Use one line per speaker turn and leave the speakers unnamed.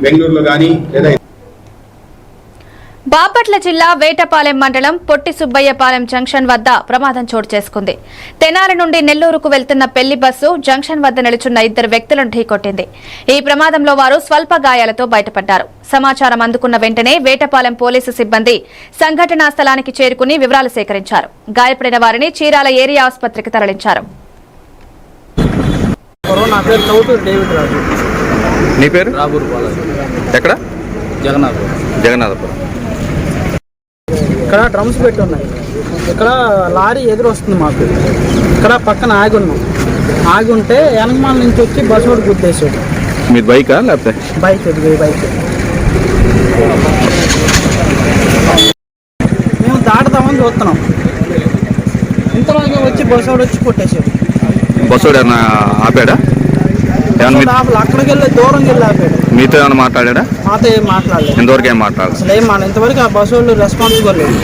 బెంగళూరులో కానీ లేదా
బాపట్ల జిల్లా వేటపాలెం మండలం పొట్టి సుబ్బయ్యపాలెం జంక్షన్ వద్ద ప్రమాదం చోటు చేసుకుంది. తెనాలి నుండి నెల్లూరుకు వెళ్తున్న పెళ్లి బస్సు జంక్షన్ వద్ద నిలుచున్న ఇద్దరు వ్యక్తులను ఢీకొట్టింది. ఈ ప్రమాదంలో వారు స్వల్ప గాయాలతో బయటపడ్డారు. సమాచారం అందుకున్న వెంటనే వేటపాలెం పోలీసు సిబ్బంది సంఘటనా స్థలానికి చేరుకుని వివరాలు సేకరించారు. గాయపడిన వారిని చీరాల ఏరియా ఆసుపత్రికి తరలించారు.
ఇక్కడ డ్రమ్స్ పెట్టి ఉన్నాయి. ఇక్కడ లారీ ఎదురు వస్తుంది. మాకు ఇక్కడ పక్కన ఆగి ఉన్నాం. ఆగి ఉంటే వెనకమాల నుంచి వచ్చి బస్సు కూడా గుర్తేసాడు.
మీ బైకా లేకపోతే
బైక్ బైక్ మేము దాటుదామని చూస్తున్నాం. ఇంతలోగా వచ్చి బస్సు వచ్చి కొట్టేసాడు.
బస్సు ఆపాడా?
అక్కడికి వెళ్ళి దూరంకి వెళ్ళి ఆపాడు.
మీతో ఏమైనా మాట్లాడా?
మాతో ఏం మాట్లాడలేదు.
ఇంతవరకు ఏం మాట్లాడలేదు.
అసలు ఏం ఇంతవరకు ఆ బస్సు వాళ్ళు రెస్పాన్సిబుల్ లేదు.